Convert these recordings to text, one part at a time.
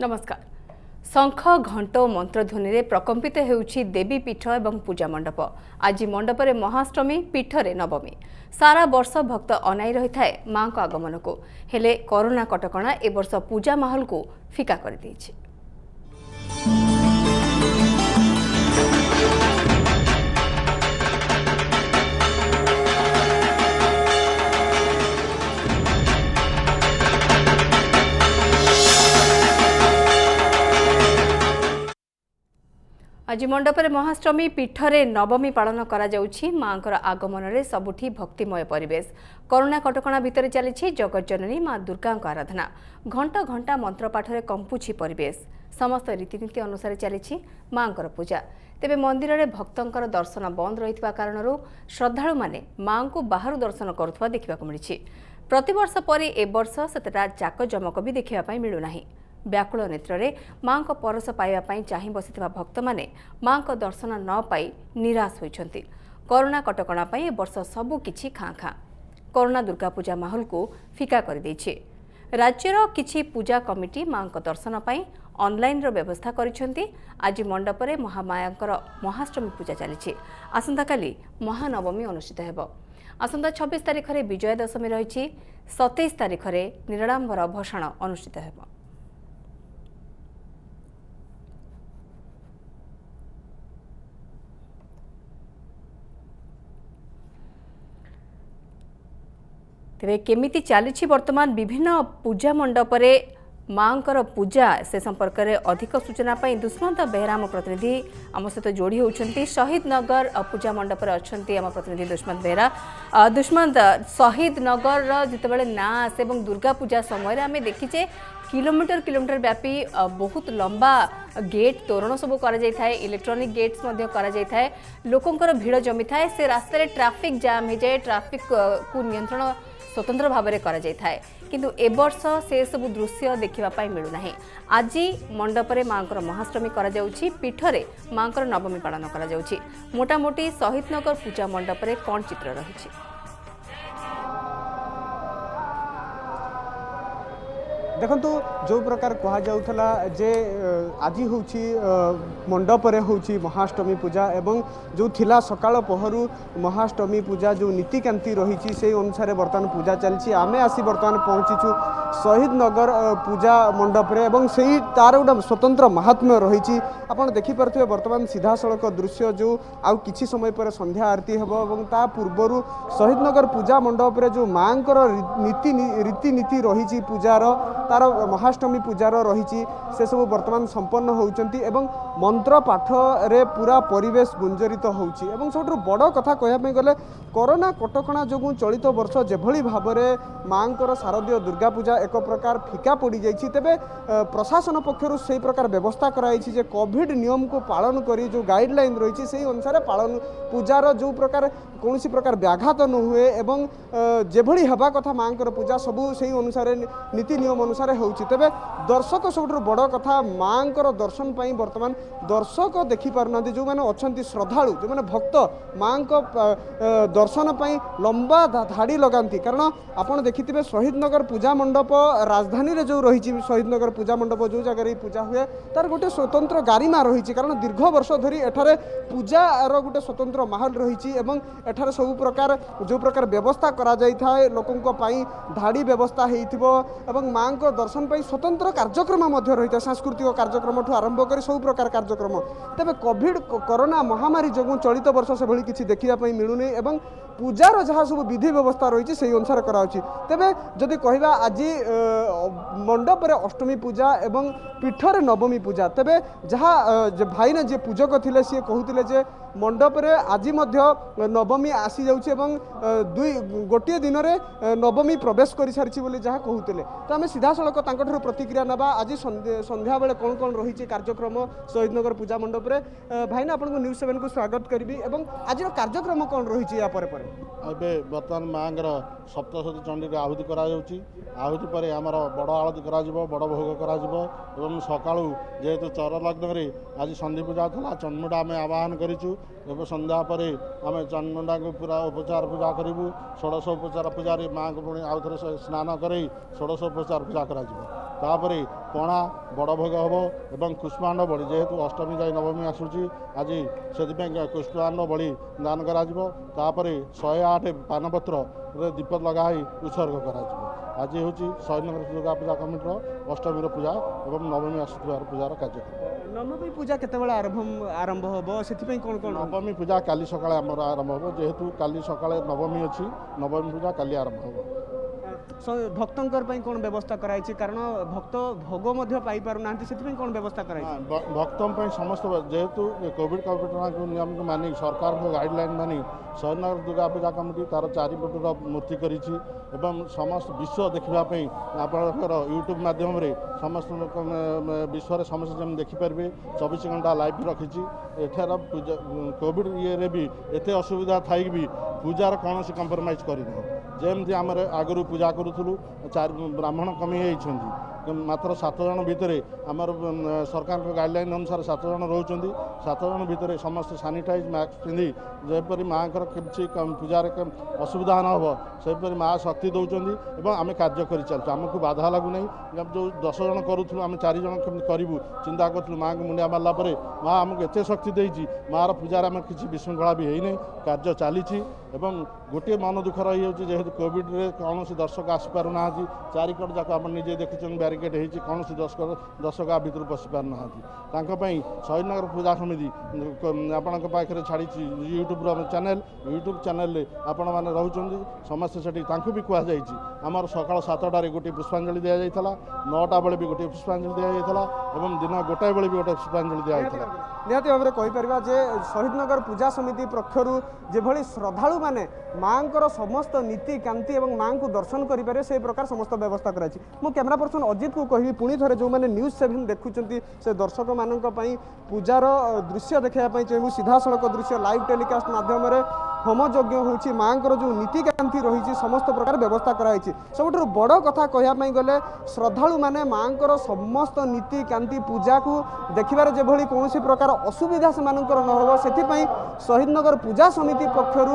नमस्कार। शंख घंट मंत्रध्वनि रे प्रकम्पित हेउछि देवी पीठ एवं पूजा मंडप। आज मंडप रे महाअष्टमी, पीठ रे नवमी। सारा वर्ष भक्त अनाई रही थाए मां को आगमन को। हेले कोरोना कटकणा ए वर्ष पूजा माहौल को फिका कर देछि। आज मंडपरे महाअष्टमी, पीठरे नवमी पालन करा जाउछि। मांकर आगमन रे सबुठी भक्तिमय परिवेश। कोरोना कटकणा भितर चली जगज्जननी मां दुर्गा आराधना। घंटा घंटा मंत्र पाठरे कंपुछि परिवेश। समस्त रीतिनीति अनुसार चली मांकर पूजा। तेबे मंदिर रे भक्तंकर दर्शन बंद रहितबा कारणरू श्रद्धालु माने मां को बाहर दर्शन करुवा देखा मिली। प्रतिवर्ष पर ए वर्ष सेतटा जाकजमक भी देखा मिलू नाही। व्याकुल नेत्र मां को परस पाइबा चाह बसी भक्त मैंने मां को दर्शन न पाई निराश होइछंती। कोरोना कटकणा ए वर्ष सबु किछि खाँ खाँ। कोरोना दुर्गा पूजा माहौल को फिका कर देछि। राज्यर किछि पूजा कमिटी मां को दर्शन पाई ऑनलाइन रो व्यवस्था करिसेंती। आज मंडप रे महामायांकर महाअष्टमी पूजा चली। आसंता काली महानवमी अनुष्ठित हेबो। आसंता 26 तारिख रे विजय दशमी रही। 27 तारिख रे निराडंबर भसाण अनुष्ठित हेबो। तेरे केमिति चली वर्तमान विभिन्न पूजा मंडप रे मांकर पूजा से संपर्क में अधिक सूचना पाई दुष्मंत बेहरा आम प्रतिनिधि आम सहित जोड़ी होती। शहीद नगर पूजा मंडप अच्छा आम प्रतिनिधि दुष्मंत बेहरा। दुष्मंत, शहीद नगर जितेबाला ना आसे दुर्गा पूजा समय आम देखीचे किलोमीटर किलोमीटर व्यापी बहुत लंबा गेट तोरण सब इलेक्ट्रॉनिक गेट्स कर लोकंर भीड़ जमी थाए। से रास्तार ट्रैफिक जाम हो जाए। ट्रैफिक को नियंत्रण स्वतंत्र भाव में करा जाय थाए। किंतु ए वर्ष से सब दृश्य देखा मिलूना। आज मंडपरे मांकर महाअष्टमी करा जाउछि, पीठरे मांकर नवमी पालन करा जाउछि। मोटामोटी शहीद नगर पूजा मंडपरे कौन चित्र रही? देखु जो प्रकार कहुला जे आज हूँ मंडपरे हूँ महाअष्टमी पूजा एवं जो थिला सकाळ पहरु महाअष्टमी पूजा जो नीतिकांति रही से अनुसार बर्तमान पूजा चलती। आमे आसी बर्तमान पहुँचीचु शहीद नगर पूजा मंडपरे एवं से तार गोटे स्वतंत्र महात्म्य रही। आपड़ देखिपे बर्तमान सीधा सड़क दृश्य जो आउ किछि समय पर संध्या आरती हेब और ता पूर्वर शहीद नगर पूजा मंडपरे जो मांकर रीतिनीति रही पूजार तार महाअष्टमी पूजार रही से सब बर्तमान संपन्न होउचंती एवं मंत्र पाठ रे पूरा परिवेश गुंजरित होउची। एवं सबुठ बड़ कथा कहवाई गले कोरोना कटकणा जो चलित वर्ष जेभली भाव में मांकर शारदीय दुर्गा पूजा एक प्रकार फिका पड़ जाइए। तेबे प्रशासन पक्षर से प्रकार व्यवस्था कराई जे कोविड नियम को पालन करी जो गाइडलाइन रही से अनुसार पालन पूजार जो प्रकार कौन प्रकार व्याघात न हुए एवं जेभली हवा कथा मांकर पूजा सबू से अनुसार नीति नियम अनुसार होउची। तेबे दर्शक सबुठ बड़ कथा मांकर दर्शन पाई वर्तमान दर्शक देखि पारना जो मैंने अच्छा श्रद्धालु जो मैंने भक्त मां को दर्शन पाई लंबा धाड़ी लगाती। कारण आपड़ देखिथे शहीद नगर पूजा मंडप राजधानी रे जो रही शहीद नगर पूजा मंडप जो जगह पूजा हुए तार गोटे स्वतंत्र गारिमा रही। कारण दीर्घ वर्ष धरी एठारे पूजार गोटे स्वतंत्र माहौल रही एवं एठारे सब प्रकार जो प्रकार व्यवस्था करा जाय थाए लोकों पाई धाड़ी व्यवस्था हेइथिबो एवं मां को दर्शन पाई स्वतंत्र कार्यक्रम मध्य रही सांस्कृतिक कार्यक्रम ठू आरंभ कर सब प्रकार कार्यक्रम। तेबे कोविड कोरोना महामारी जो चलित वर्ष से भली किछि देखिया पाई मिलुनी एवं पूजार जहाँ सब विधि व्यवस्था रही से अनुसार कराउछि। तेबे जदि कहबा आज मंडप रे अष्टमी पूजा एवं पीठरे नवमी पूजा तेबे जहाँ भाई ने जे पूजक थिले सी कहूतिले जे मंडप रे आज मध्य नवमी आसी जाउछि एवं गोटे दिन रे नवमी प्रवेश कर सारी बोली जहाँ कहूतिले। तो आम सीधा सड़क तांकठर प्रतिक्रिया नबा आज संध्या बेले कौन कौन रही कार्यक्रम शहीद नगर पूजा मंडप रे। भाई ना आपको न्यूज 7 को स्वागत करी एवं आज कार्यक्रम कौन रही या परे परे ଏବେ ବର୍ତ୍ତମାନ ମାଙ୍କର ସପ୍ତଶତୀ ଚଣ୍ଡୀରେ ଆହୁତି କରାଯାଉଛି। ଆହୁତି ପରେ ଆମର ବଡ଼ ଆଳତି କରାଯିବ, ବଡ଼ ଭୋଗ କରାଯିବ ଏବଂ ସକାଳୁ ଯେହେତୁ ଚର ଲଗ୍ନରେ ଆଜି ସନ୍ଧି ପୂଜା ଥିଲା ଚଣ୍ଡମୁଣ୍ଡା ଆମେ ଆବାହନ କରିଛୁ। ଏବେ ସନ୍ଧ୍ୟା ପରେ ଆମେ ଚଣ୍ଡମୁଣ୍ଡାକୁ ପୁରା ଉପଚାର ପୂଜା କରିବୁ। ଷୋଡ଼ଶ ଉପଚାର ପୂଜାରେ ମାଆଙ୍କୁ ପୁଣି ଆଉ ଥରେ ସ୍ନାନ କରାଇ ଷୋଡ଼ଶ ଉପଚାର ପୂଜା କରାଯିବ। तापर पणा बड़ भोग हम और कुष्मांड बड़ी जेहेतु अष्टमी जाए नवमी आसूची आज से कुष्मांड बड़ी दान कर 108 पानपत्र दीप लगाई उत्सर्ग कर आज हूँ शहीदनगर दुर्गा पूजा कमिटर अष्टमी पूजा और नवमी आसुवार पूजार कार्यक्रम। नवमी पूजा केतबेला आरंभ हम से कौन कौन नवमी पूजा काली सकाळे आमर आरंभ हो जेहेतु काली सकाळे नवमी अच्छी नवमी पूजा काली आरंभ हो भक्तंकर कौन व्यवस्था कराई कारण भक्त भोग पाई पारना से कौन व्यवस्था कराई भक्तों समस्त जेहेतु कोविड कटना नियम को मानी सरकार को गाइडलाइन मानी शहीदनगर दुर्गा पूजा कमिटी तार 4 फुटर मूर्ति करी समस्त विश्व देखापी आपंकर यूट्यूब मध्यम समस्त विश्व समस्त जमी देखिपारे 24 घंटा लाइव रखी एठार पूजा कोविड ये भी एत असुविधा थी भी पूजार कौन कंप्रोमाइज करना जमती आम आगु पूजा करूँ 4 ब्राह्मण कमी मात्र 7 जन भितर आमर सरकार गाइडलाइन अनुसार 7 जन रोच 7 जन भितर समस्त सानिटाइज मास्क पिंधि जेपरी माँ किसी पूजार असुविधा न हो सेपरी माँ शक्ति दौरान आम कार्य कर चलु आमको बाधा लगुना जो 10 जन करूँ आम 4 जन कमी करूँ चिंता करूँ माँ को मुंडिया मारला माँ आमको एत शक्ति देती माँ पूजार आम किसी विशृंखला भी होना कार्य चली गोटे मन दुख रही जेहेतु कोविड कौन दर्शक आसीपार ना 4 कट जाक आप निजे देखुं बैरिकेड होती कौन दर्शक आ भर पशि पार ना शहीदनगर पूजा समिति आपण पाखे छाड़ी यूट्यूब चैनल आपण मैंने रोच समस्त से भी कहुई आमर सका 7टार गोटे पुष्पांजलि दि जाता 9टा बेले भी गोटे पुष्पांजलि दि जाता और दिन 1 बेले भी गोटे पुष्पांजलि दि जाता निहती भाव में कहीपर जे शहीदनगर पूजा समिति पक्षर जो श्रद्धालु मैंने माँ समस्त नीति कांति और माँ को दर्शन करें से प्रकार समस्त व्यवस्था कराई मो कैमरा पर्सन अजित को कहि पुणी थे जो मैंने न्यूज 7 देखुं से दर्शक मानों पूजार दृश्य देखापी चाहिए सीधा सड़क दृश्य लाइव टेलीकास्ट मध्यम होमयज्ञ हो माँ जो नीति कांति रही समस्त प्रकार व्यवस्था कराई सब बड़ कथा कहवाई गले श्रद्धालु मैंने माँ समस्त नीति कांति पूजा को देखिबार जो कौन प्रकार असुविधा से न हो से शहीदनगर पूजा समिति पक्षर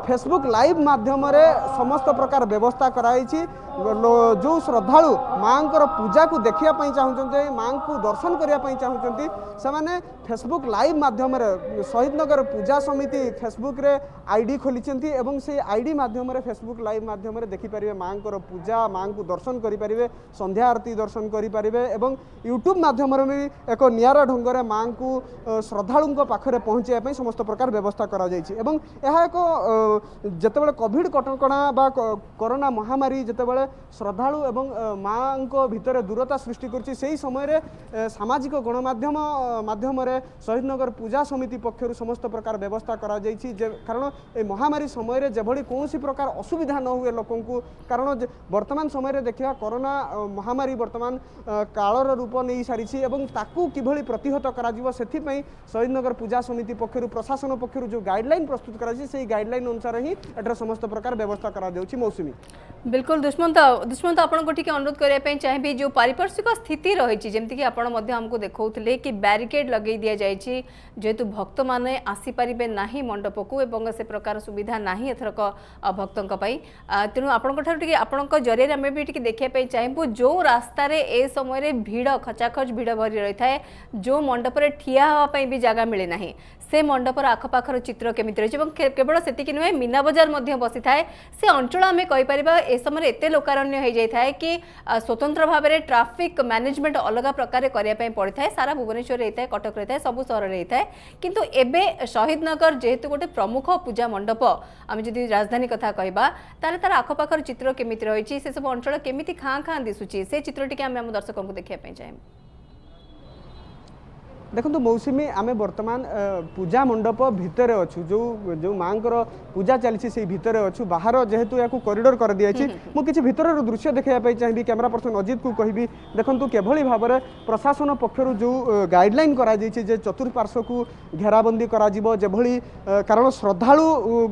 फेसबुक लाइव माध्यम समस्त प्रकार व्यवस्था कराई जो श्रद्धालु माँ पूजा को देखापी चाहते माँ को दर्शन करने चाहते से फेसबुक लाइव माध्यम शहीदनगर पूजा समिति फेसबुक रे आईडी खोली से आईडी माध्यम फेसबुक लाइव माध्यम देखिपारे माँ पूजा माँ को दर्शन करें संध्या आरती दर्शन करें यूट्यूब माध्यम भी एक निरा ढंग से माँ को श्रद्धालु पाखे पहुँचाई समस्त प्रकार व्यवस्था करा एक जितेबाला कोविड कटकणा बा कोरोना महामारी जितेबाला श्रद्धालु एवं माँ भितर दूरता सृष्टि कर समय सामाजिक गणमाध्यम माध्यम शहीदनगर पूजा समिति पक्षर समस्त प्रकार व्यवस्था करा कारण ए महामारी समय जभली कौन प्रकार असुविधा न हुए लोक कारण वर्तमान समय देखा कोरोना महामारी वर्तमान कालर रूप नहीं सारी कि प्रतिहत करा शहीदनगर पूजा समिति पक्षर प्रशासन पक्षर जो गाइडलाइन प्रस्तुत कर गाइडलाइन अनुसार ही एटर समस्त प्रकार व्यवस्था करा मौसुमी बिल्कुल दुष्मंत आपको टी अनुरोध करने चाहिए जो पारिपार्श्विक स्थिति रही जमीक आपको देखते कि बैरिकेड लगे दि जाए जेहेतु भक्त मैंने आसीपारे ना मंडप को एवं से प्रकार सुविधा ना एथरक भक्तों तेणु आपण जरिए आम भी देखापी चाहबू जो रास्त ए समय भिड़ खचाखच भिड़ भरी रही है जो मंडप ठिया हाँपाई भी जगह मिले ना से मंडपर आखपाखर चित्र केमी रही केवल से नुहे मीना बजार बसी थाए से अंचल आम कहीपर ए समय एत लोकारण्य हो जाए कि स्वतंत्र भाव में ट्राफिक मैनेजमेंट अलग प्रकार करने पड़ता है सारा भुवनेश्वर रहता है कटक रहता है सबू सहर रहता है किंतु एबे शहीदनगर जेहेतु गोटे प्रमुख पूजा मंडप आम जदि राजधानी कथा कहबा ताले तार आखपाखर चित्र केमी रही से सब अंचल केमी खाँ खाँ दिशुची से चित्र टी आम दर्शकों को देखापी चाहिए देखो मौसुमी आम बर्तमान पूजा मंडप भितर अच्छु जो माँ पूजा चली से भितर अच्छु बाहर जेहेतु या कॉरिडोर कर दिखाई मु किसी भितर दृश्य देखापी चाहिए कैमरा पर्सन अजित को कहबी देखो केभली भाव में प्रशासन पक्षर जो गाइडलाइन करा चतुर्पार्श्व को घेराबंदी करभली कारण श्रद्धालु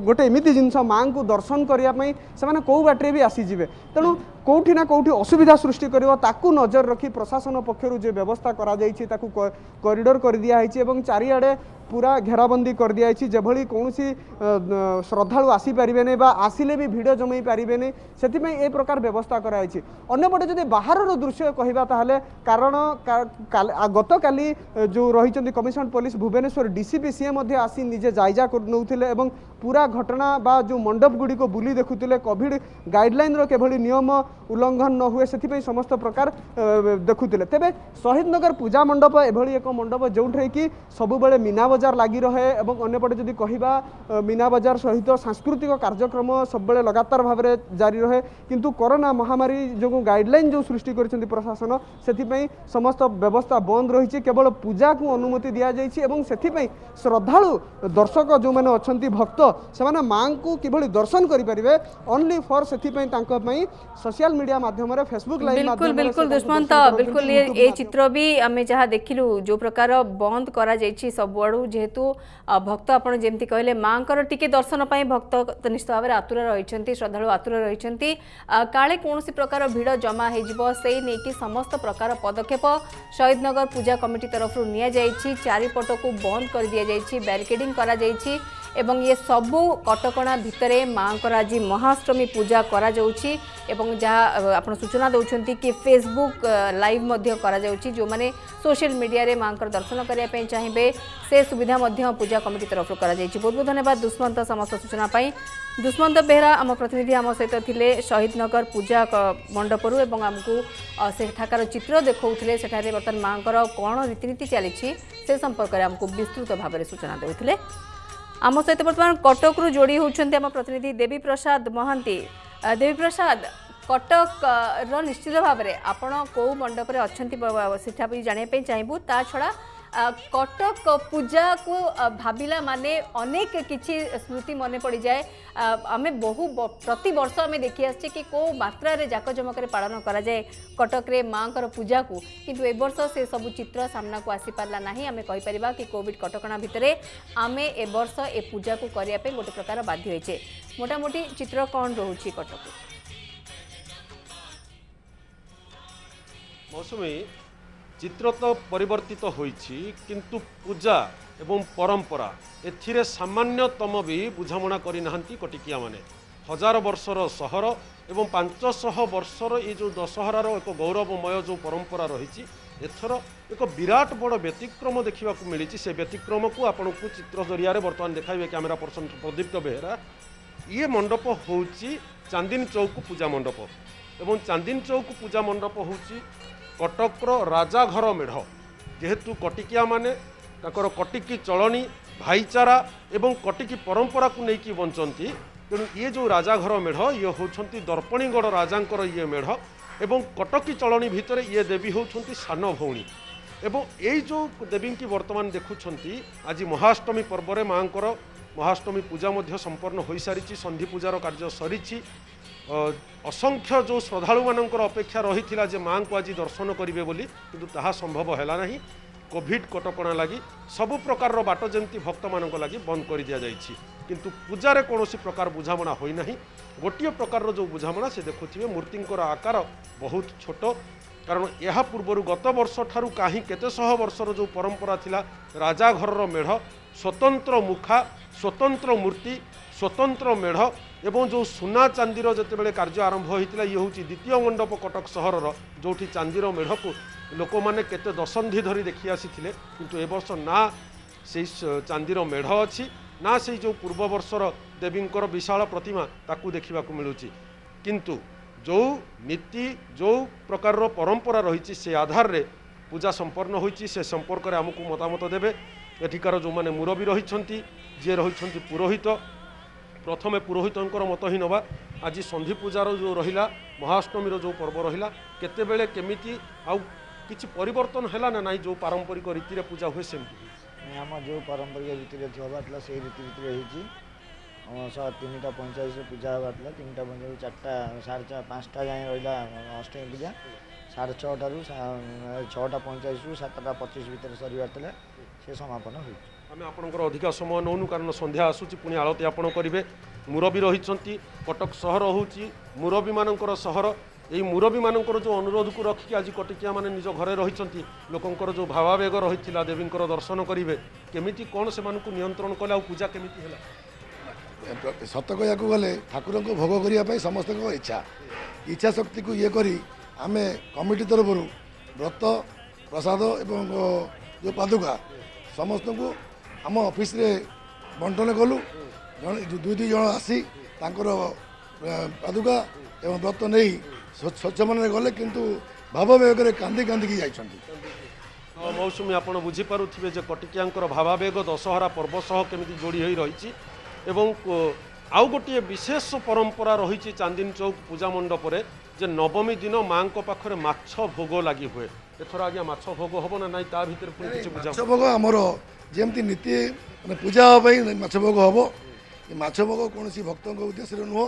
गोटे एमती जिनस माँ को दर्शन करने से कौ बाटे भी आसीजे तेणु कौटी ना कौटी असुविधा सृष्टि कर नजर रखी प्रशासन पक्षर जो व्यवस्था करा कॉरिडोर कर दिखाई चारिआडे पूरा घेराबंदी कर दिखाई जेभली कौन श्रद्धालु आसीपारे नहीं आसिले भी भिड़ जमई पारे से ए प्रकार व्यवस्था कराई। अन्यपटे जब बाहर दृश्य कहवा ताहले कारण गत काली जो रही कमिशनर पुलिस भुवनेश्वर डीसीपी सी आसी निजे जायजा नौथिले एवं पूरा घटना बा जो मंडप गुड़ी को बुली देखुले कोविड गाइडलाइन रो केभली नियम उल्लंघन न हुए से समस्त प्रकार देखुले। तेबे शहीद नगर पूजा मंडप एभली एक मंडप जो कि सबुबले मीना बजार लगी रहे और अन्यपटे जदि कहवा मीना बजार सहित सांस्कृतिक कार्यक्रम सब लगातार भाव में जारी रहे किंतु कोरोना महामारी जो गाइडलाइन जो सृष्टि कर प्रशासन से समस्त व्यवस्था बंद रही केवल पूजा को अनुमति दि जाइए से श्रद्धालु दर्शक जो मैंने अच्छा भक्त से माँ को किभली दर्शन करें ओनली फॉर से सोशल मीडिया माध्यम फेसबुक लाइव बिल्कुल बिल्कुल दुष्मंत बिल्कुल ये चित्र भी आम जहाँ देखिलु जो प्रकार बंद करा जाइछि सब आड़ू जेहेतु भक्त आपण जेमती कहले माँ टिके दर्शन पाई भक्त निश्चित भाव में आतुर रही श्रद्धालु आतुर रही काले कौन प्रकार भिड़ जमा हो समस्त प्रकार पदक्षेप शहीद नगर पूजा कमिटी तरफ नि चारिपट को बंद कर दि जाइछि बैरिकेडिंग करा जाइछि एवं ये सबू कटकणा भितरे माँ आज महाअष्टमी पूजा करा जाउछि एवं जहाँ आप सूचना दौरान कि फेसबुक लाइव मध्य करा जाउछि जो माने सोशल मीडिया रे माँ दर्शन करने चाहिए से सुविधा मध्य पूजा कमिटी तरफ करा जाइछि। बहुत बहुत धन्यवाद दुष्मंत समस्त सूचना पाई। दुष्मंत बेहरा आम प्रतिनिधि आम सहित थिले शहीद नगर पूजा मंडपरू एवं आमको सेठाकार चित्र देखौथिले सेठारे बर्तमान माँ कौन रीतिनीति चली से संपर्क में आमको विस्तृत भाव में सूचना देउथिले। आम सहित बर्तमान कटक रु जोड़ी होउछन्ते आम प्रतिनिधि देवी प्रसाद महांती। देवी प्रसाद कटक रो निश्चित भाव में आपण को मंडप रे अछंती सेठा भी जाने पे चाहिबू ता छड़ा कटक पूजा को भाविला माने अनेक किछि स्मृति मन पड़ जाए आमे बहु प्रति वर्ष आमे देखि आछे कि को मात्रा रे जाकजमक रे पालन करा जाए कटक रे मांकर पूजा को किंतु ए वर्ष से सब चित्र सामना को आसी पारला नाही। आमे कहि परिबा कि कोविड कटकणा भितरे आमे ए वर्ष ए पूजा को करिया पे गोटे प्रकार बाध्य होइछे। मोटा मोटी चित्र कोन रहउछि कटक मौसमी चित्र तो परिवर्तित होइछि किंतु पूजा एवं परंपरा एथिरे सामान्यतम भी बुझामणा करि नाहंती कटिकिया माने। हजार वर्षर सहर एवं 500 वर्षर ये जो दशहरार एक गौरवमय जो परंपरा रही एथर एक विराट बड़ व्यतिक्रम देखा मिली से व्यतिक्रम को आपन को चित्र जरिया बर्तमान देखाइबे कैमेरा पर्सन प्रदीप्त बेहरा। ये मंडप होउछि चांदिनी चौक पूजा मंडप एवं चांदिनी चौक पूजा मंडप होउछि कटकर राजा घर मेढ़ जेहेतु कटिकिया माने ताकर कटिकी चलनी भाईचारा एवं कटिकी परंपरा को लेकिन बंचती तेणु ये जो राजा घर मेढ़ ये होती दर्पणीगढ़ राजांकर ये मेढ़ एवं कटकी चलनी भितर ये देवी होती सान भौणी एवं यही जो देवी की वर्तमान देखुंट आज महाअष्टमी पर्व में माँ महाअष्टमी पूजा संपन्न हो सारी संधि पूजार कार्य सरी असंख्य जो श्रद्धालु मानकर अपेक्षा रही जे माँ को आज दर्शन करेंगे बोली किंतु ताहा संभव है नहीं। कोविड कटकणा लगी सबु प्रकार बाट जमती भक्त मान लगी बंद कर दि जाइए किंतु पूजारे कौन प्रकार बुझामणा होना गोटे प्रकार जो बुझामणा से देखुए मूर्तिंकर आकार बहुत छोट कारण यह पूर्वर गत वर्ष ठारू कहीं केते शह वर्षर जो परंपरा थिला राजा घर मेढ़ स्वतंत्र मुखा स्वतंत्र मूर्ति स्वतंत्र मेढ़ एवं जो सुना चांदीर जितेबाला कार्य आरंभ होता ये हूँ द्वितीय मंडप कटक सहर जो चांदीर मेढ़ को लोक मैंने केते दशंधि धरी देखी आसी किंतु ए वर्ष ना से चांदीर मेढ़ अच्छी ना से जो पूर्व वर्षर देवींकर विशाल प्रतिमा ताकू देखा मिलूँ किंतु जो नीति जो प्रकार परंपरा रही से आधार रे पूजा संपन्न होती से संपर्क में आमको मतामत देवे एठिकार जो मैंने मुरबी रही जी रही पुरोहित प्रथमे पुरोहितंकर मत ही नवा आज संधि पूजार जो रहिला महाअष्टमी जो पर्व रहिला केतेबेले केमिति आउ किछि परिवर्तन हैला ना नहीं जो पारंपरिक रीति रे पूजा हुए सेमति आम जो पारंपरिक रीति रे होबातला से रीति रीति होइछि 3:45 पूजा होबातला 3:45 4टा 5टा जाए रहिला अष्टमी पूजा 6:30 6:45 रु 7:25 भीतर सरीबातला से समापन होइछि। आम आपंकर अधिका समय नौनु कारण संध्या आसूची पुणी आलती आपण करेंगे मुरबी रही कटक सहर हूँ मुरबी मानकर सहर এই মুরবী মানଙ୍କର जो अनुरोध को रखिक आज कटिकिया माने निज घरे रही लोकंकर जो भावावेग रही देवींकर दर्शन करेंगे केमिति कौन से नियंत्रण कले आ पूजा केमिति है सत कहया गले ठाकुर को भोग करने समस्त इच्छा इच्छा शक्ति को ये करी आमे कमिटी तरफ व्रत प्रसाद एवं जो पादुका समस्त को आम ऑफिस रे बंटन कलु दुई दुई जन आसी तांकर पादुका एवं व्रत नहीं स्वच्छ मन गले किंतु भाववेग कांदी कांदी की जाइछंती। मौसुमी आपण बुझीपारे जे कटिकियांकर भावावेग दशहरा पर्व सह केमिति जोड़ी होई रही एवं आउ गोटे विशेष परंपरा रही चांदनी चौक पूजा मंडप जे नवमी दिन माँ पाखरे माछ भोग लगी हुए एथर आज्ञा माछ भोग हम ना ना ता भीतर माछ भोग आमर जमती नीति माने पूजा माछ भोग हम माछ भोग कौन भक्त उद्देश्य नुह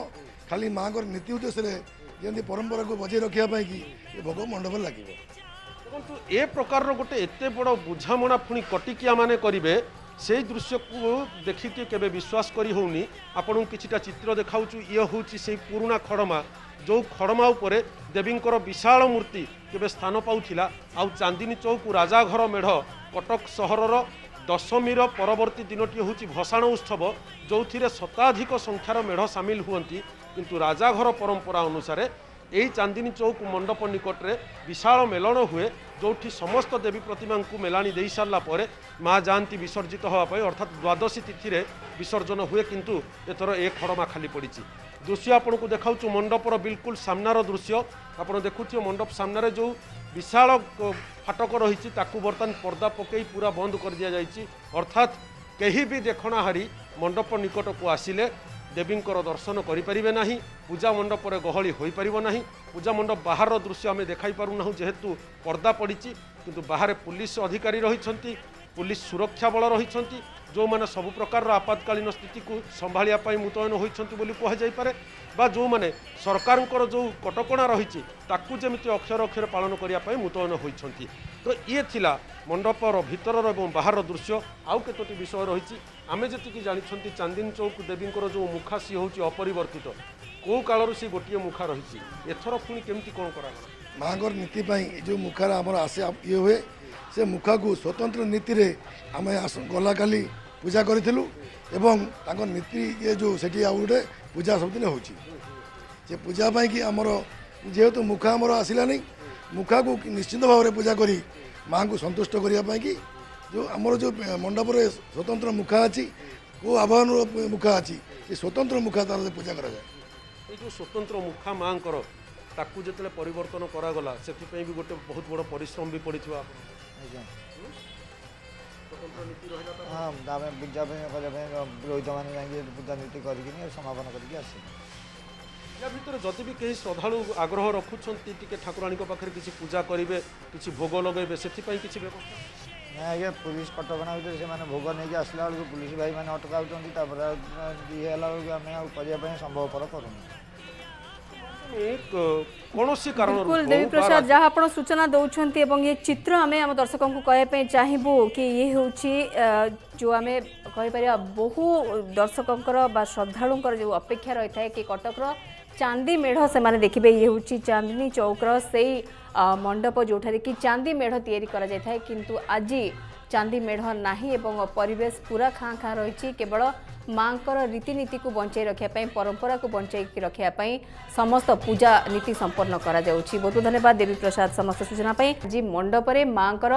खाली माँ नीति उद्देश्य जमी परंपरा को बजाय रखापी कि भोग मंडप लगे देखो ए प्रकार गोटे एत बड़ बुझामणा पुणी कटिकिया माने करेंगे से दृश्य को देखिकी केबे विश्वास करी होनी आपन किछिटा चित्र देखाउछु ये होची से पुराना खड़मा जो खड़मा उपरे देवींकर विशाल मूर्ति केबे स्थान पाउथिला आउ चांदनी चौक राजा घर मेढ़ कटक सहरर दशमीर परवर्ती दिनटी होची भसाण उत्सव जो शताधिक संख्यार मेढ़ सामिल हुअंती किंतु राजा घर परंपरा अनुसार यही चांदनी चौक मंडप निकट में विशाल मेलन हुए जो समस्त देवी प्रतिमा को मेलाणी दे सारा पर माँ जाती विसर्जित होगापी अर्थात द्वादशी तिथि रे विसर्जन हुए किंतु एथर ए खड़मा खाली पड़ी दृश्य आपन को देखाऊँ मंडपर बिल्कुल सामनार दृश्य आपड़ देखुए मंडप सामने जो विशाल फाटक रही बर्तमान पर्दा पकई पूरा बंद कर दि जाइए अर्थात कहीं भी देखना हारी मंडप निकट को आसिले देवींकर दर्शन करें ना पूजा मंडप गहली हो पार ना पूजा मंडप बाहर दृश्य आम देखाई पारूना जेहेतु पर्दा पड़ी किंतु बाहर पुलिस अधिकारी रही पुलिस सुरक्षा बल रही जो मैंने सबु प्रकार आपातकालीन स्थिति को संभालिया मुतयन होती कहुपे बा जो मैंने सरकार जो कटकणा रही जमी अक्षर अक्षर पालन करने मुतयन होती तो ये थिला मंडपर भितर और बाहर दृश्य आउ केतोटी विषय रही आम जी जानी चांदनी चौक देवींकर जो मुखा सी हूँ अपरिवर्तित कौ कालर सी गोटे मुखा रही एथर पुणी केमती कौन करा माँ नीति जो मुखार आमर आसे ये हुए से मुखा को स्वतंत्र नीति रे आम गला काली पूजा करूँ एवं नीति ये जो सेठी आउ गोटे पूजा सबदिन हो पूजा कि आमर जेहेतु मुखा आमर आसला नहीं मुखा को निश्चित भाव में पूजा करी माँ को संतुष्ट करने कि जो आमर जो मंडप स्वतंत्र मुखा अच्छी को आह्वान मुखा अच्छी ये स्वतंत्र मुखा तार पूजा करा जाए जो स्वतंत्र मुखा माँ ताकू जो परिवर्तन करागला से भी गोटे बहुत बड़ परिश्रम भी पड़ी हाँ पूजा पुरोहित मैंने पूजा नीति कर समापन करके आस या भर जदि भी कहीं श्रद्धालु आग्रह रखुंट ठाकुराणी पाखे किसी पूजा करेंगे किसी भोग लगे से किसी व्यवस्था ना आज्ञा पुलिस कटकणा भर से भोग नहीं आसला बेलू पुलिस भाई मैंने अटकाऊँ ये आम करने संभवपर करूँ बिल्कुल देवी प्रसाद जहाँ आप सूचना दौरान ये चित्र आम आम दर्शकों को कहवाई चाहबू कि ये हूँ जो आम कहीपर बहु दर्शकों श्रद्धालुंर जो अपेक्षा रही है कि कटकर चांदी मेढ़ से देखिए ये हूँ चांदनी चौकर से मंडप जोठारे कि चांदी मेढ़ या किंतु आज चांदी मेढ़ नाही एवं परिवेश पूरा खाँ खाँ रही केवल माँकर रीतिनीति को बंचाई रखापी परंपरा को बंचाई रखापी समस्त पूजा नीति संपन्न करा जाउछि। बहुत धन्यवाद देवी प्रसाद समस्त सूचना आज मंडपरे माँकर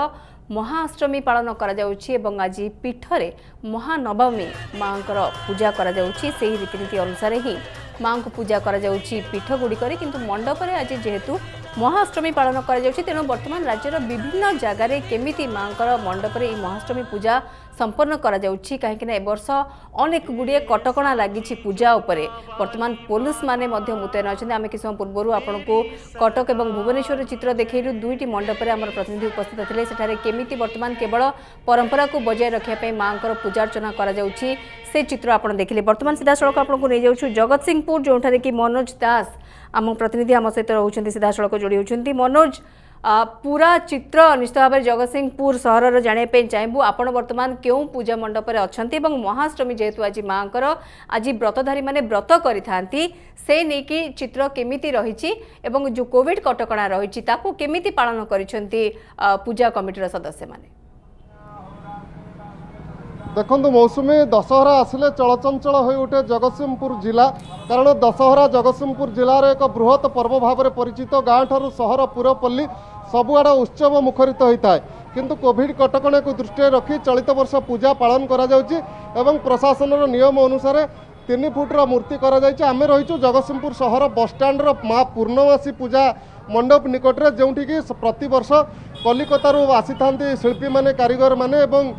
महाअष्टमी पालन करा जाउछि एवं आज पीठरे महानवमी माँकर पूजा करा जाउछि सेही रीतिनीति अनुसार ही माँ को पूजा करा जाउछि पीठ गुड़िक किंतु मंडपरे आज जेहेतु महाअष्टमी पालन करा जाउछि तेणु वर्तमान राज्यर विभिन्न जगार केमिति माँकर मंडपरे महाअष्टमी पूजा संपन्न करा जाउछि कहीं ए वर्ष अनेक गुड़िए कटकणा लगी पूजा उपरे वर्तमान पुलिस माने मध्य मुतयन अच्छे आम किस समय पूर्व आपन को कटक और भुवनेश्वर चित्र देखलु दुईटी मंडप में आम प्रतिनिधि उपस्थित थे सेठारे केमिति वर्तमान केवल परंपरा को बजाय रखापी माँ पूजा अर्चना करा जाउछि से चित्र आपन देखिले। वर्तमान सीधा सड़क आपको नहीं जाऊँ जगत सिंहपुर जो कि मनोज दास आम प्रतिनिधि आम सहित रोच सीधा सड़क जोड़ी होती मनोज पूरा चित्र निश्चित भाव में जगतसिंहपुर सहर जानापी चाहबू आपण बर्तमान क्यों पूजा मंडप अच्छा महाअष्टमी जेहेतु आज माँ आज व्रतधारी मैंने व्रत करि से नहीं कि चित्र केमिति रही जो कोविड कटकणा रही केमिति पालन करिसेंती पूजा कमिटीर सदस्य माने। देखो मौसुमी दशहरा आसिले चलचंचल हो उठे जगतसिंहपुर जिला कारण दशहरा जगतसिंहपुर जिलार एक बृहत पर्व भाव में परिचित गाँव ठारू सहर पुरपल्ली सबुआड़े उत्सव मुखरित होता है किंतु कोविड कटकणा को दृष्टि रखी चलित वर्ष पूजा पालन करा एवं प्रशासन नियम अनुसार 3 फुट्र मूर्ति आम रहीचु जगतसिंहपुर सहर बसस्टाण्ड माँ पूर्णमासी पूजा मंडप निकट में जो प्रति वर्ष कलिकतार आसी था शिल्पी माने कारीगर माने एवं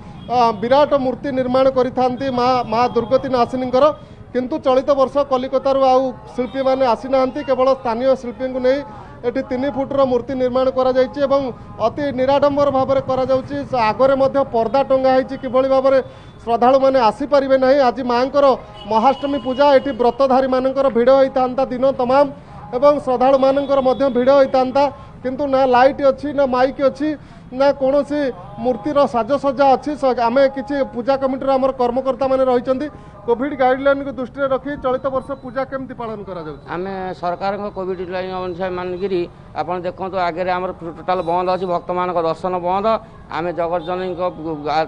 विराट मूर्ति निर्माण करि माँ दुर्गति नाशिनीकर किंतु चलित वर्ष कलिकतार आउ शिल्पी माने आसी ना केवल स्थानीय शिल्पी को नहीं एटी 3 फुट्र मूर्ति निर्माण करा जायछि एवं अति निराडंबर भाव में करा जाउछि आगरे मध्य पर्दा टंगा होइछि किभଳି भाव में श्रद्धालु माने आसी परिबे नाही। आज मांकर महाअष्टमी पूजा एटी व्रतधारी मानकर भिड़ होइतांता दिन तमाम एवं श्रद्धालु मानकर मध्य भिड़ होइतांता किंतु ना लाइट अच्छी ना माइक अच्छी ना कौन सी मूर्तिर साजसज्जा अच्छी आम किसी पूजा कमिटीर आमर कर्मकर्ता माने रहिचंती कोविड गाइडलाइन को दृष्टि रखी चलित वर्ष पूजा केमती पालन करा जाउछि। आम सरकार कोविड लाइन अनुसार मानिकी आप देखो आगे आम टोटाल बंद अच्छी भक्त मान दर्शन बंद आम जगतजननी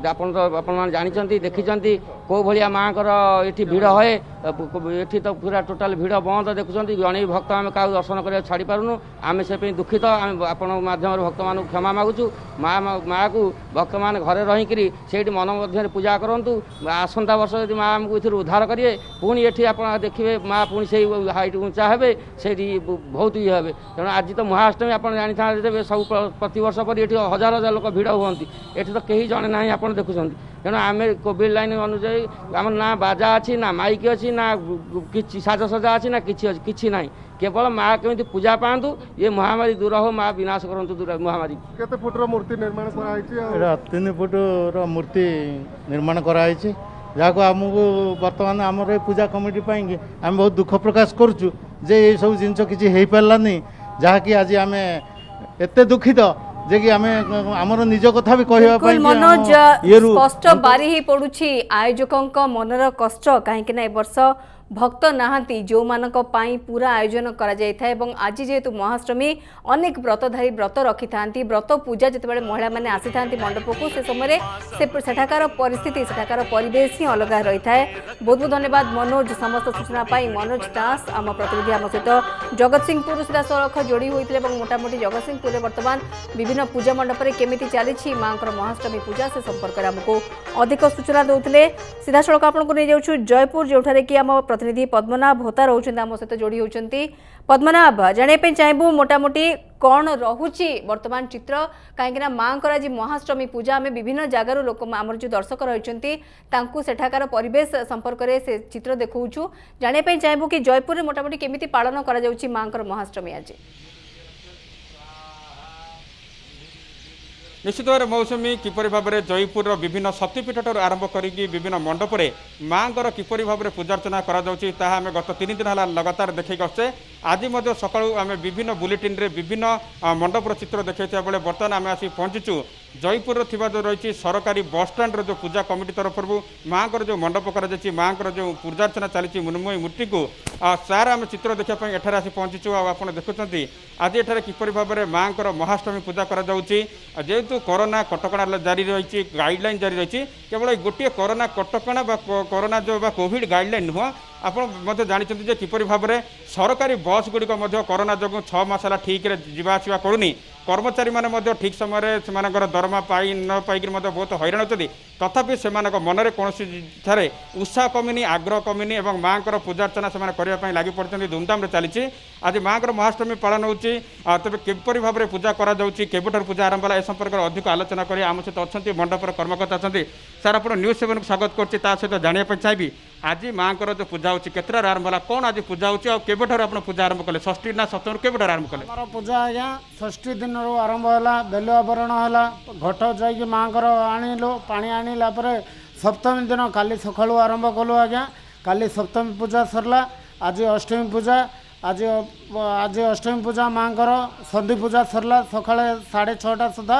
आप जानते देखी कौ भाया माँ ये भिड़ हुए ये तो पूरा टोटाल भिड़ बंद देखुं जड़े भक्त आम क्या दर्शन कर छाड़ी पारूनु आम से दुखित आम आपम भक्त मान क्षमा मागुचु माँ को भक्त मान घरे रहीकि से मन मध्य पूजा करूँ आसंता वर्ष यदि माँ आमको ये उद्धार करेंगे पुणी ये आप देखिए माँ पुणी से हाइट उंचा हे से बहुत ये हे तेणु आज तो महाअष्टमी आप जानी था सब प्रतिवर्ष पर ये हजार हजार लोक भिड़ हुए ये तो कहीं जड़े ना आप देखुं तेणु आम कोविड लाइन अनुसार आम ना बाजा अच्छी ना माइक अच्छी ना कि साजसजा अच्छी ना कि ना केवल माँ केमी पूजा पातु ये महामारी दूर हो माँ विनाश करूँ दूर महामारी। केते फुट्र मूर्ति निर्माण करा 3 फुट्र मूर्ति निर्माण कराई जहाँ आमको बर्तमान आमर पूजा कमिटी पाई आम बहुत दुख प्रकाश करुचु जे ये सब जिनस किसी हो पारानी जहाँकि आज आम एत दुखित जे कि आम आमर निज कथा भी कहवा मनोज स्पष्ट बारी ही पड़ुछि आयोजकों मनर कष्ट कहीं वर्ष भक्त नाहांती जो मानक पाई पूरा आयोजन करा जाय था एवं आज जेहेतु महाअष्टमी अनेक व्रतधारी व्रत रखि थांती व्रत पूजा जिते महिला माने आसी थांती मंडप को से समय सेठाकार परिस्थिति सेठाकार परिवेश ही अलग रही थाए। बहुत बहुत धन्यवाद मनोज समस्त सूचना पाई। मनोज दास आम प्रतिनिधि आम सहित जगतसिंहपुर सीधा सड़क जोड़ी होते मोटामोटी जगतसिंहपुर वर्तमान विभिन्न पूजा मंडप में केमिति चली माँ महाअष्टमी पूजा से संपर्क में आमको अधिक सूचना दौते सीधा सड़क आपको नहीं जाऊँ जयपुर जो कि आम प्रतिनिधि पद्मनाभ होता रोचंती आम सहित जोड़ी होती। पद्मनाभ जानापी चाहबू मोटामोटी कौन रोचे वर्तमान चित्र कहीं माँ आज महाअष्टमी पूजा आम विभिन्न जगार लोक आमर जो दर्शक रही सेठाकार परिवेश संपर्क में से चित्र देखु जानापी चाहबू कि जयपुर में मोटामोटी केमिति पालन कर माँ महाअष्टमी आज। निश्चित भाव मौसुमी किपर भाव में जयपुर विभिन्न शक्तिपीठ ठार आरंभ कर विभिन्न मंडप में माँ किपर भाव में पूजार्चना आम गत 3 दिन है लगातार देखे आसे आज सकाळु आम विभिन्न बुलेटिन रे विभिन्न मंडपर चित्र देखा बेले बर्तमान आम आसी पहुंचीचु जयपुर थी जो रही सरकारी बस स्टाण्ड जो पूजा कमिटी तरफ माँ जो मंडप कर माँ जो पूजार्चना चली मृण्मयी मूर्ति को सार आम चित्र देखापी एठार आसी पहुंचीचु आप देखुं आज एठार किपर भाव में माँ महाअष्टमी पूजा जेहेतु कोरोना कटकणा जारी रही गाइडलाइन जारी रही केवल गोटे कोरोना कटकणा कोरोना जो कोविड गाइडलाइन नुह आप जानते किपर भाव में सरकारी बस गुड़िक कोरोना जो 6 मास है ठीक जावासवा करूनी कर्मचारी माने ठीक समय से दरमा पाई न पाइक बहुत हैरान होती तथापि से मनरे कौन थे उत्साह कमिनी आग्रह कमिनी और माँ पूजार्चना से करने लगी पड़ते धूमधाम चली आज माँ महाअष्टमी पालन हो तेज किपर भाव में पूजा केबुठार पूजा आरंभ है संपर्क में अधिक आलोचना करें आम सहित अच्छा मंडपर कर्मकर्ता अच्छा सर आप न्यूज 7 को स्वागत करते सहित जानापी चाहिए आज माँ जो पूजा हो केतटार आरंभ है कौन आज पूजा होबुठार आप पूजा आरंभ कले षष्ठी ना सप्तमी केबुठार आरंभ कले पूजा आज्ञा षष्ठी दिन आरंभ है बेलुआवरण है घट जा माँ आणिलु पा आणला सप्तमी दिन काली सकाळु आरंभ कलु आज्ञा काली सप्तमी पूजा सरला आज अष्टमी पूजा आज आज अष्टमी पूजा माँकर सन्धि पूजा सरला सकाଳେ 6:30 सुधा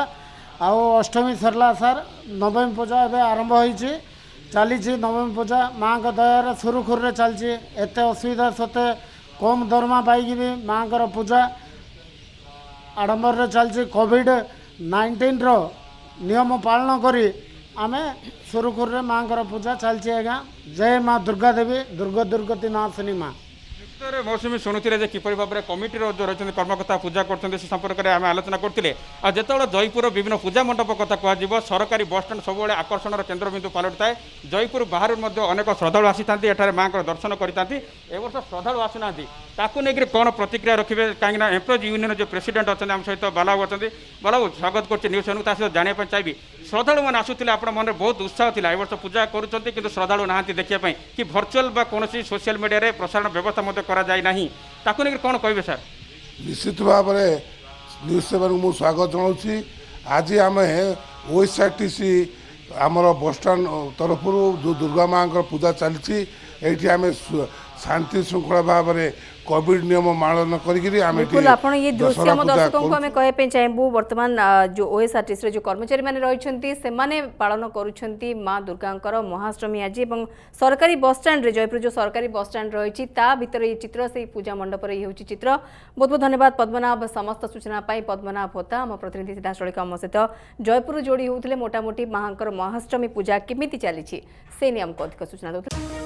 आउ अष्टमी सरला सार नवमी पूजा एवं आरंभ होइछि चली नवमी पूजा माँ का दया सुरुखुरे चलती एत असुविधा सत्वे कम दरमा पाई भी माँ पूजा आडम्बर चलती कोविड-19 नियम पालन करी आमे सुरुखुरे माँ पूजा चलती आज्ञा। जय माँ दुर्गा देवी दुर्ग दुर्गति नाशिनी माँ। मौसुमी शुणुते जे किपर भाव में कमिटी जो रही कर्मकर्ता पूजा कर संपर्क में आम आलोचना करते जो जयपुर विभिन्न पूजा मंडप कथा कह सरकारी बस स्टाण सब आकर्षण केन्द्रबिंदु पलटि थाए। जयपुर बाहर अनेक श्रद्धालु आसी था एठार माँ दर्शन करते वर्ष श्रद्धालु आसुना ताकू नहीं कौन प्रतिक्रिया रखिए कहीं एम्प्लॉज यूनियन जो प्रेसिडेंट अच्छा आम सहित बालाबू अच्छा बालाबू स्वागत कर न्यूज ता सहित जानापी चाहिए श्रद्धालु मैंने आसूले आप मन बहुत उत्साह था ए वर्ष पूजा करुँच श्रद्धालु ना देखापी कि भर्चुआल कौन सोशल मीडिया प्रसारण व्यवस्था करा जाए नहीं ताकू नहीं कौन कहे सर। निश्चित भाव में न्यूज सेवन को स्वागत जनाऊँ। आज आम ओएसआरटीसी आमर बसस्टाण तरफ जो दुर्गा माँ पूजा चलती ये आम शांति श्रृंखला भाव में कोविड नियम पालन बिल्कुल आपण ये दृश्य हम दर्शकों को हमें कहे चाहबू वर्तमान जो ओएसआरटीसी जो कर्मचारी मैंने रही से पालन करुँच माँ दुर्गा महाअष्टमी आज और सरकारी बस स्टाण्ड जयपुर जो सरकारी बस स्टाण्ड रही भीतर ये चित्र से पूजा मंडप ये हूँ चित्र। बहुत बहुत धन्यवाद पद्मनाभ समस्त सूचना पद्मनाभ होता आम प्रतिनिधि सीधासख आम सहित जयपुर जोड़ी होते मोटामोटी माँ महाअष्टमी पूजा केमी चली से नहीं आमको अधिक सूचना दूसरे।